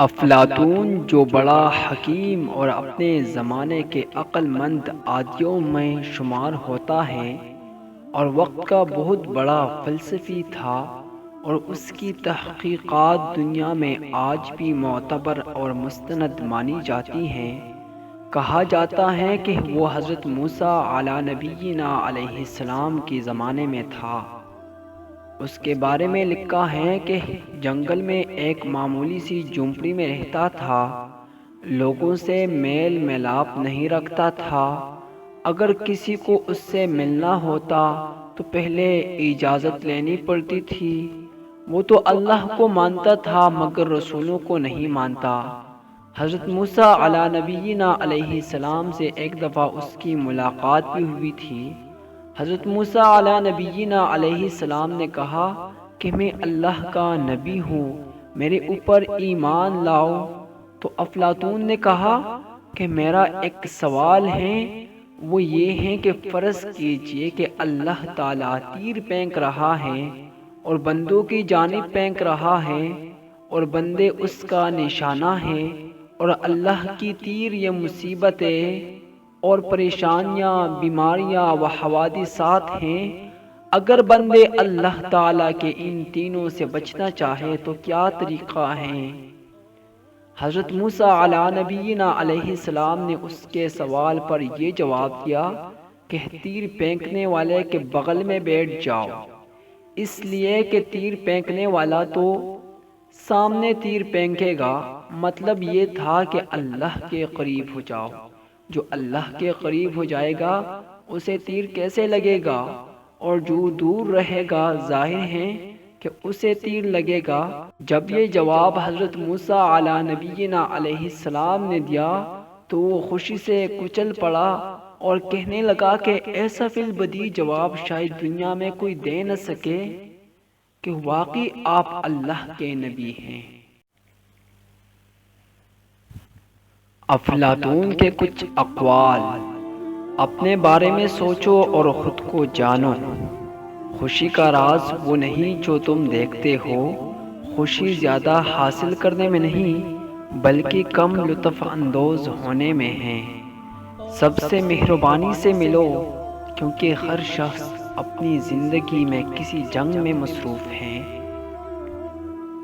افلاطون جو بڑا حکیم اور اپنے زمانے کے عقل مند آدمیوں میں شمار ہوتا ہے اور وقت کا بہت بڑا فلسفی تھا، اور اس کی تحقیقات دنیا میں آج بھی معتبر اور مستند مانی جاتی ہیں۔ کہا جاتا ہے کہ وہ حضرت موسیٰ علیٰ نبینا علیہ السلام کے زمانے میں تھا۔ اس کے بارے میں لکھا ہے کہ جنگل میں ایک معمولی سی جھونپڑی میں رہتا تھا، لوگوں سے میل ملاپ نہیں رکھتا تھا۔ اگر کسی کو اس سے ملنا ہوتا تو پہلے اجازت لینی پڑتی تھی۔ وہ تو اللہ کو مانتا تھا مگر رسولوں کو نہیں مانتا۔ حضرت موسیٰ علیٰ نبینا علیہ السلام سے ایک دفعہ اس کی ملاقات بھی ہوئی تھی۔ حضرت موسیٰ علیہ نبینا علیہ السلام نے کہا کہ میں اللہ کا نبی ہوں، میرے اوپر ایمان لاؤ۔ تو افلاطون نے کہا کہ میرا ایک سوال ہے، وہ یہ ہے کہ فرض کیجئے کہ اللہ تعالیٰ تیر پھینک رہا ہے اور بندوں کی جانب پھینک رہا ہے اور بندے اس کا نشانہ ہیں، اور اللہ کی تیر یا مصیبتیں اور پریشانیاں، بیماریاں و حوادثات ہیں۔ اگر بندے اللہ تعالیٰ کے ان تینوں سے بچنا چاہے تو کیا طریقہ ہے؟ حضرت موسیٰ علیٰ نبینا علیہ السلام نے اس کے سوال پر یہ جواب دیا کہ تیر پھینکنے والے کے بغل میں بیٹھ جاؤ، اس لیے کہ تیر پھینکنے والا تو سامنے تیر پھینکے گا۔ مطلب یہ تھا کہ اللہ کے قریب ہو جاؤ۔ جو اللہ کے قریب ہو جائے گا اسے تیر کیسے لگے گا، اور جو دور رہے گا ظاہر ہے کہ اسے تیر لگے گا۔ جب یہ جواب حضرت موسیٰ علیٰ نبینا علیہ السلام نے دیا تو وہ خوشی سے کچل پڑا اور کہنے لگا کہ ایسا فی البدیہہ جواب شاید دنیا میں کوئی دے نہ سکے کہ واقعی آپ اللہ کے نبی ہیں۔ افلاطون کے کچھ اقوال۔ اپنے بارے میں سوچو اور خود کو جانو۔ خوشی کا راز وہ نہیں جو تم دیکھتے ہو۔ خوشی زیادہ حاصل کرنے میں نہیں بلکہ کم لطف اندوز ہونے میں ہے۔ سب سے مہربانی سے ملو، کیونکہ ہر شخص اپنی زندگی میں کسی جنگ میں مصروف ہے۔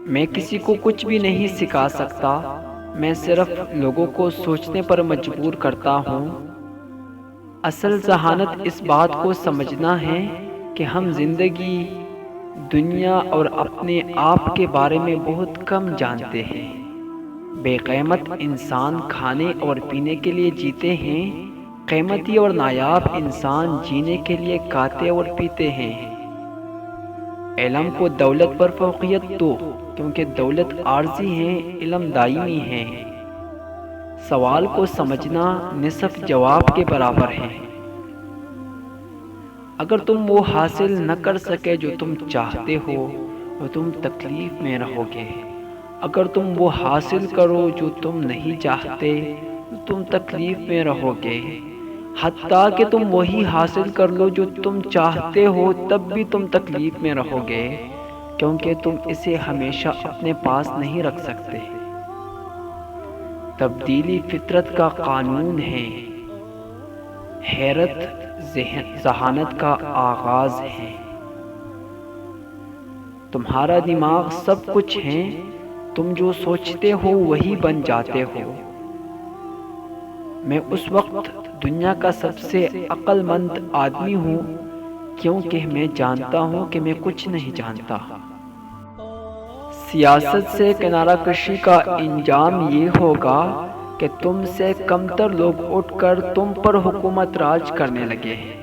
میں کسی کو کچھ بھی نہیں سکھا سکتا، میں صرف لوگوں کو سوچنے پر مجبور کرتا ہوں۔ اصل ذہانت اس بات کو سمجھنا ہے کہ ہم زندگی، دنیا اور اپنے آپ کے بارے میں بہت کم جانتے ہیں۔ بے قیمت انسان کھانے اور پینے کے لیے جیتے ہیں، قیمتی اور نایاب انسان جینے کے لیے کھاتے اور پیتے ہیں۔ علم کو دولت پر فوقیت دو، کیونکہ دولت عارضی ہے، علم دائمی ہے۔ سوال کو سمجھنا نصف جواب کے برابر ہے۔ اگر تم وہ حاصل نہ کر سکے جو تم چاہتے ہو تو تم تکلیف میں رہو گے۔ اگر تم وہ حاصل کرو جو تم نہیں چاہتے تو تم تکلیف میں رہو گے۔ حتیٰ کہ تم وہی حاصل کر لو جو تم چاہتے ہو تب بھی تم تکلیف میں رہو گے، کیونکہ تم اسے ہمیشہ اپنے پاس نہیں رکھ سکتے۔ تبدیلی فطرت کا قانون ہے، حیرت ذہانت کا آغاز ہے۔ تمہارا دماغ سب کچھ ہے، تم جو سوچتے ہو وہی بن جاتے ہو۔ میں اس وقت دنیا کا سب سے عقل مند آدمی ہوں کیونکہ میں جانتا ہوں کہ میں کچھ نہیں جانتا۔ سیاست سے کنارہ کشی کا انجام یہ ہوگا کہ تم سے کمتر لوگ اٹھ کر تم پر حکومت راج کرنے لگے ہیں۔